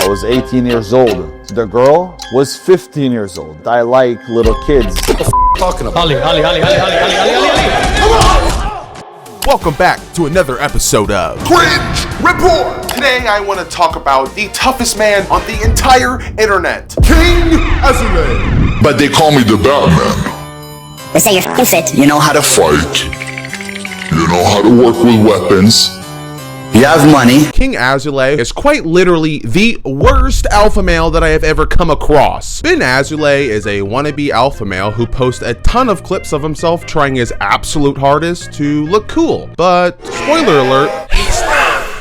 was 18 years old. The girl was 15 years old. I like little kids. What the f*** talking about? Holly. Come on! Welcome back to another episode of Cringe Report! Today I want to talk about the toughest man on the entire internet, King Azoulay. But they call me the Batman. They say you're f***ing fit. You know how to fight. You know how to work with weapons. You have money. King Azoulay is quite literally the worst alpha male that I have ever come across. Bin Azoulay is a wannabe alpha male who posts a ton of clips of himself trying his absolute hardest to look cool. But, spoiler alert,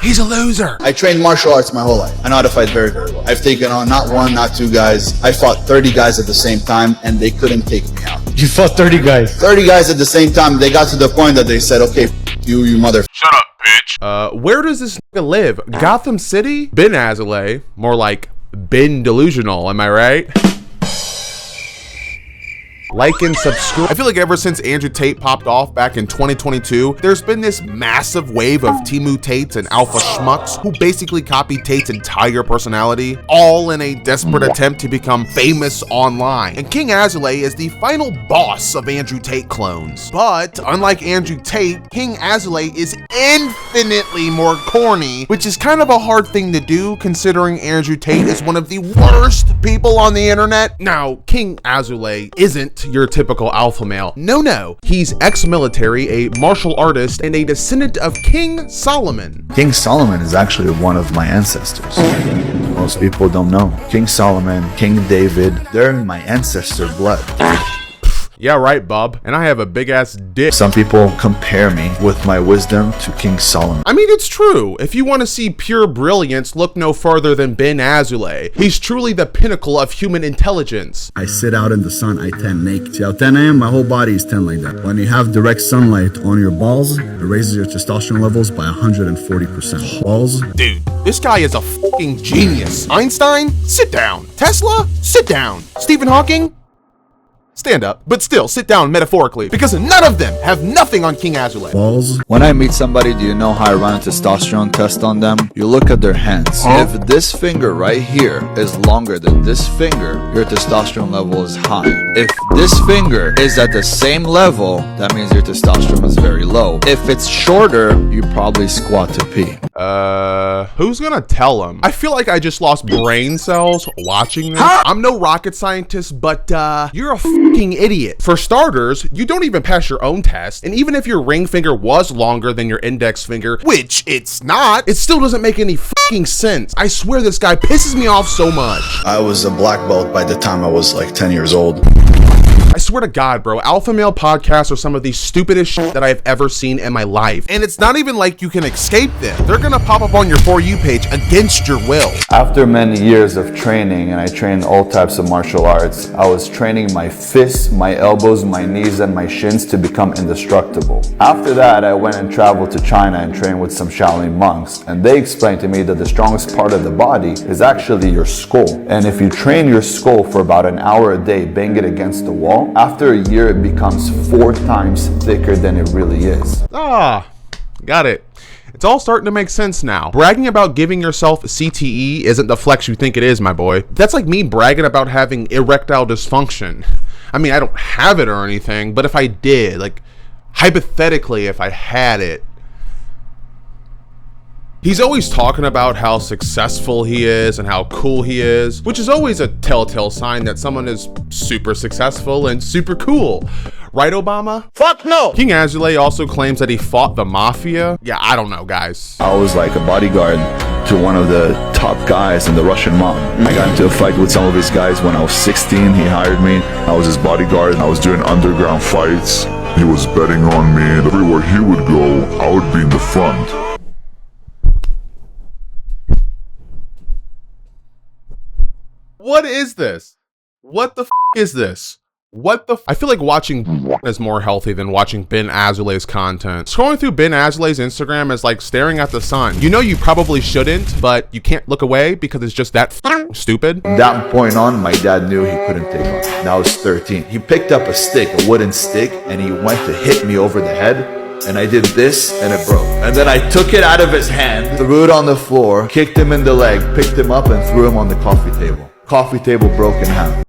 he's a loser. I trained martial arts my whole life. I know how to fight very, very well. I've taken on not one, not two guys. I fought 30 guys at the same time and they couldn't take me out. You fought 30 guys. 30 guys at the same time. They got to the point that they said, okay, you mother. Shut up, bitch. Where does this nigga live? Gotham City? Bin Azoulay. More like Bin Delusional, am I right? Like and subscribe. I feel like ever since Andrew Tate popped off back in 2022, there's been this massive wave of Timu Tates and alpha schmucks who basically copied Tate's entire personality, all in a desperate attempt to become famous online. And King Azoulay is the final boss of Andrew Tate clones. But unlike Andrew Tate, King Azoulay is infinitely more corny, which is kind of a hard thing to do considering Andrew Tate is one of the worst people on the internet. Now, King Azoulay isn't your typical alpha male. No. He's ex-military, a martial artist, and a descendant of King Solomon. King Solomon is actually one of my ancestors. Most people don't know. King Solomon, King David, they're in my ancestor blood. Yeah, right, bub. And I have a big ass dick. Some people compare me with my wisdom to King Solomon. I mean, it's true. If you want to see pure brilliance, look no further than Bin Azoulay. He's truly the pinnacle of human intelligence. I sit out in the sun, I tan naked. See, at 10 a.m., my whole body is tan like that. When you have direct sunlight on your balls, it raises your testosterone levels by 140%. Balls. Dude, this guy is a fucking genius. Einstein, sit down. Tesla, sit down. Stephen Hawking, stand up, but still sit down metaphorically, because none of them have nothing on King Azoulay. Balls. When I meet somebody, do you know how I run a testosterone test on them? You look at their hands. If this finger right here is longer than this finger, your testosterone level is high. If this finger is at the same level, that means your testosterone is very low. If it's shorter, you probably squat to pee. Who's gonna tell him? I feel like I just lost brain cells watching this. I'm no rocket scientist, but you're a fucking idiot. For starters, you don't even pass your own test, and even if your ring finger was longer than your index finger, which it's not, it still doesn't make any fucking sense. I swear this guy pisses me off so much. I was a black belt by the time I was like 10 years old. I swear to God, bro, alpha male podcasts are some of the stupidest shit that I've ever seen in my life. And it's not even like you can escape them. They're gonna pop up on your For You page against your will. After many years of training, and I trained all types of martial arts, I was training my fists, my elbows, my knees, and my shins to become indestructible. After that, I went and traveled to China and trained with some Shaolin monks, and they explained to me that the strongest part of the body is actually your skull. And if you train your skull for about an hour a day, bang it against the wall, after a year it becomes 4 times thicker than it really is. Ah, got it. It's all starting to make sense now. Bragging about giving yourself CTE isn't the flex you think it is, my boy. That's like me bragging about having erectile dysfunction. I mean, I don't have it or anything, but if I did, like, hypothetically, if I had it, he's always talking about how successful he is and how cool he is, which is always a telltale sign that someone is super successful and super cool. Right, Obama? Fuck no! King Azoulay also claims that he fought the mafia. Yeah, I don't know, guys. I was like a bodyguard to one of the top guys in the Russian mob. I got into a fight with some of his guys when I was 16. He hired me. I was his bodyguard. I was doing underground fights. He was betting on me. Everywhere he would go, I would be in the front. What is this? What the f is this? What the I feel like watching is more healthy than watching Bin Azoulay's content. Scrolling through Bin Azoulay's Instagram is like staring at the sun. You know you probably shouldn't, but you can't look away because it's just that stupid. From that point on, my dad knew he couldn't take on. Now I was 13. He picked up a stick, a wooden stick, and he went to hit me over the head. and I did this, and it broke. And then I took it out of his hand, threw it on the floor, kicked him in the leg, picked him up, and threw him on the coffee table. Coffee table broke in half.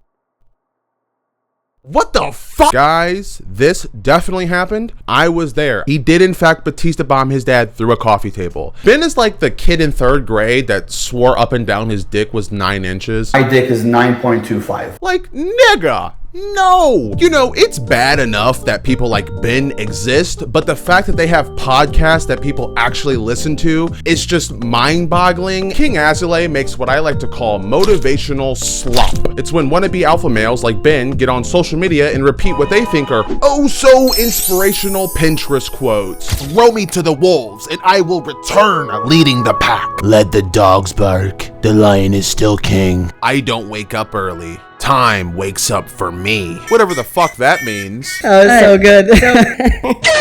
What the fuck? Guys, this definitely happened. I was there. He did in fact Batista bomb his dad through a coffee table. Ben is like the kid in 3rd grade that swore up and down his dick was 9 inches. My dick is 9.25. Like, nigga. No! You know, it's bad enough that people like Ben exist, but the fact that they have podcasts that people actually listen to is just mind-boggling. King Azoulay makes what I like to call motivational slop. It's when wannabe alpha males like Ben get on social media and repeat what they think are oh so inspirational Pinterest quotes. Throw me to the wolves and I will return leading the pack. Let the dogs bark. The lion is still king. I don't wake up early. Time wakes up for me. Whatever the fuck that means. That was so good.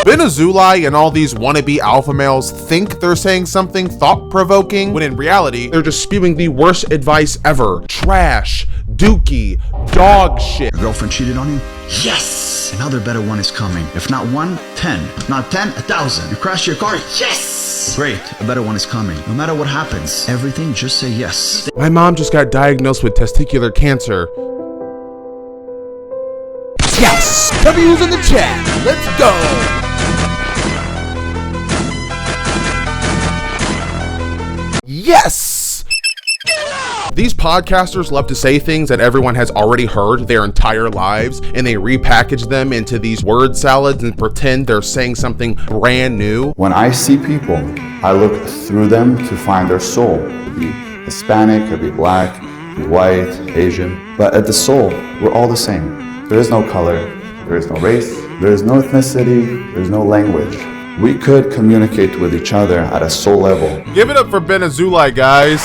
Ben Azoulay and all these wannabe alpha males think they're saying something thought-provoking, when in reality, they're just spewing the worst advice ever. Trash, dookie, dog shit. Your girlfriend cheated on you? Yes! Another better one is coming. If not 1, 10. If not 10, 1,000. You crash your car? Yes! Great, a better one is coming. No matter what happens, everything, just say yes. My mom just got diagnosed with testicular cancer. Yes! W's in the chat. Let's go! Yes! These podcasters love to say things that everyone has already heard their entire lives, and they repackage them into these word salads and pretend they're saying something brand new. When I see people, I look through them to find their soul. It could be Hispanic, it could be black, it could be white, Asian. But at the soul, we're all the same. There is no color, there is no race, there is no ethnicity, there is no language. We could communicate with each other at a soul level. Give it up for Ben Azoulay, guys.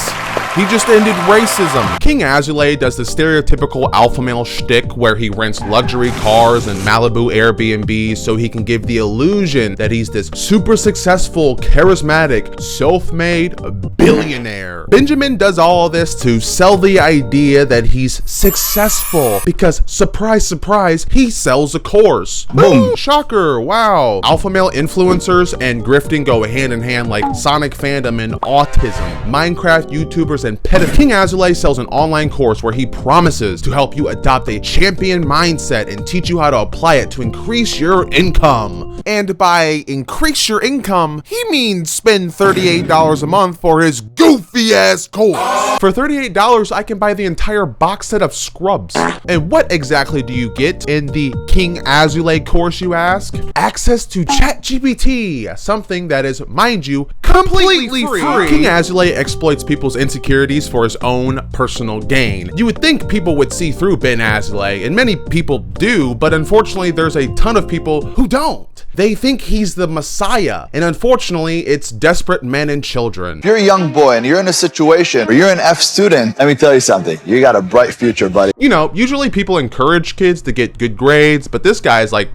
He just ended racism. King Azoulay does the stereotypical alpha male shtick where he rents luxury cars and Malibu Airbnbs so he can give the illusion that he's this super successful, charismatic, self-made billionaire. Benjamin does all this to sell the idea that he's successful because, surprise, surprise, he sells a course. Boom! Shocker, wow. Alpha male influencers and grifting go hand in hand like Sonic fandom and autism. Minecraft YouTubers and pedophiles. King Azoulay sells an online course where he promises to help you adopt a champion mindset and teach you how to apply it to increase your income. And by increase your income, he means spend $38 a month for his goofy ass course. For $38, I can buy the entire box set of scrubs. And what exactly do you get in the King Azoulay course, you ask? Access to ChatGPT, something that is, mind you, completely free. King Azoulay exploits people's insecurities for his own personal gain. You would think people would see through Ben Azoulay, and many people do, but unfortunately there's a ton of people who don't. They think he's the Messiah, and unfortunately it's desperate men and children. If you're a young boy and you're in a situation where you're an F student, let me tell you something. You got a bright future, buddy. You know, usually people encourage kids to get good grades, but this guy's like,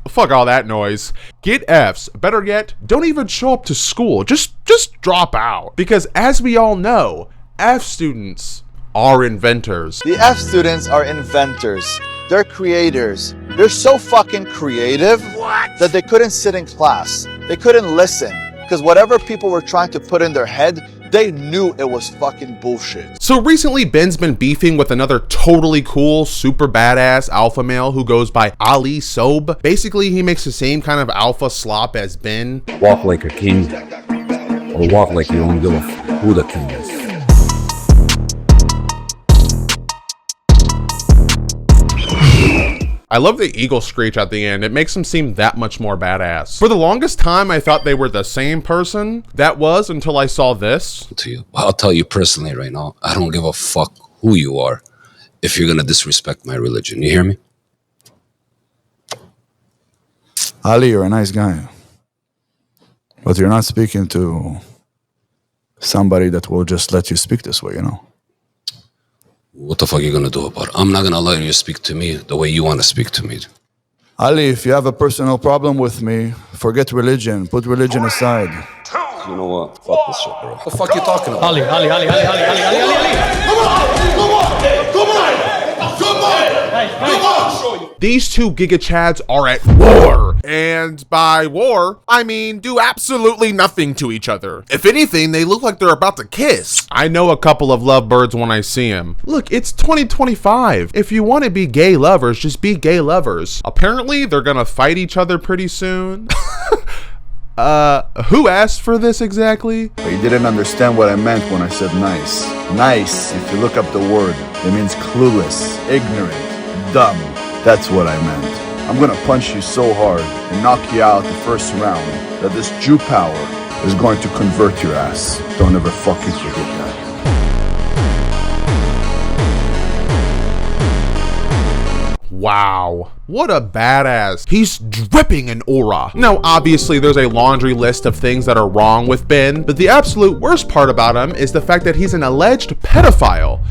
fuck all that noise. Get Fs. Better yet, don't even show up to school. Just drop out. Because as we all know, F students are inventors. The F students are inventors. They're creators. They're so fucking creative that they couldn't sit in class. They couldn't listen. Because whatever people were trying to put in their head, they knew it was fucking bullshit. So recently, Ben's been beefing with another totally cool, super badass alpha male who goes by Ali Sobh. Basically, he makes the same kind of alpha slop as Ben. Walk like a king, or walk like you don't give a who the king is. I love the eagle screech at the end. It makes him seem that much more badass. For the longest time, I thought they were the same person. That was until I saw this. To you, I'll tell you personally right now, I don't give a fuck who you are if you're gonna disrespect my religion. You hear me? Ali, you're a nice guy. But you're not speaking to somebody that will just let you speak this way, you know? What the fuck are you gonna do about it? I'm not gonna let you speak to me the way you wanna speak to me. Ali, if you have a personal problem with me, forget religion. Put religion aside. You know what? Fuck this shit, bro. What the fuck you talking about? Ali. Come on! These two Giga Chads are at war. And by war, I mean do absolutely nothing to each other. If anything, they look like they're about to kiss. I know a couple of lovebirds when I see them. Look, it's 2025. If you want to be gay lovers, just be gay lovers. Apparently, they're gonna fight each other pretty soon. Who asked for this exactly? But you didn't understand what I meant when I said nice. Nice, if you look up the word, it means clueless, ignorant, dumb. That's what I meant. I'm gonna punch you so hard and knock you out the first round that this Jew power is going to convert your ass. Don't ever fucking forget that. Wow, what a badass. He's dripping in aura. Now, obviously, there's a laundry list of things that are wrong with Ben, but the absolute worst part about him is the fact that he's an alleged pedophile.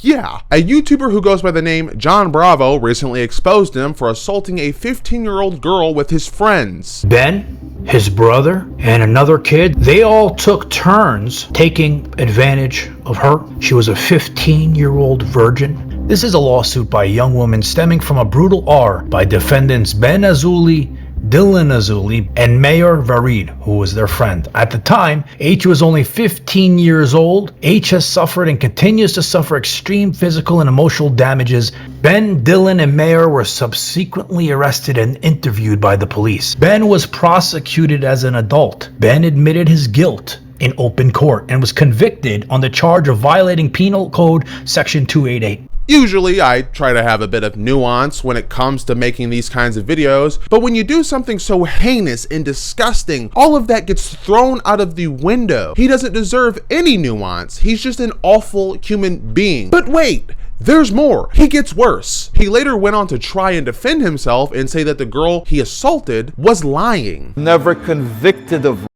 Yeah, a YouTuber who goes by the name John Bravo recently exposed him for assaulting a 15-year-old girl with his friends. Ben, his brother, and another kid, they all took turns taking advantage of her. She was a 15-year-old virgin. This is a lawsuit by a young woman stemming from a brutal R by defendants Ben Azoulay, Dylan Azoulay, and Mayor Vareed, who was their friend. At the time, H was only 15 years old. H has suffered and continues to suffer extreme physical and emotional damages. Ben, Dylan, and Mayor were subsequently arrested and interviewed by the police. Ben was prosecuted as an adult. Ben admitted his guilt in open court and was convicted on the charge of violating Penal Code Section 288. Usually, I try to have a bit of nuance when it comes to making these kinds of videos, but when you do something so heinous and disgusting, all of that gets thrown out of the window. He doesn't deserve any nuance. He's just an awful human being. But wait, there's more. He gets worse. He later went on to try and defend himself and say that the girl he assaulted was lying. Never convicted of.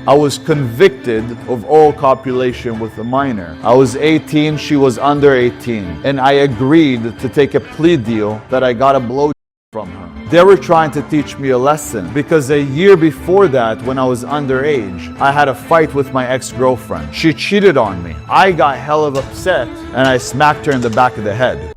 I was convicted of oral copulation with a minor. I was 18, she was under 18, and I agreed to take a plea deal that I got a blow from her. They were trying to teach me a lesson because a year before that, when I was underage, I had a fight with my ex-girlfriend. She cheated on me. I got hell of upset and I smacked her in the back of the head.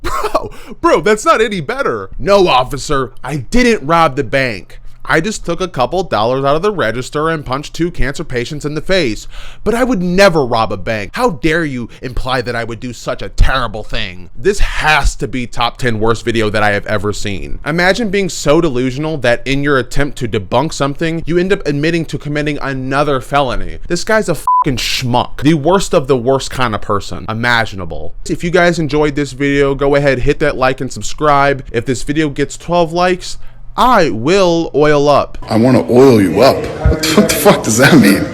Bro, that's not any better. No, officer, I didn't rob the bank. I just took a couple dollars out of the register and punched 2 cancer patients in the face. But I would never rob a bank. How dare you imply that I would do such a terrible thing? This has to be top 10 worst video that I have ever seen. Imagine being so delusional that in your attempt to debunk something, you end up admitting to committing another felony. This guy's a fucking schmuck. The worst of the worst kind of person imaginable. If you guys enjoyed this video, go ahead, hit that like and subscribe. If this video gets 12 likes, I will oil up. I want to oil you up. What the fuck does that mean?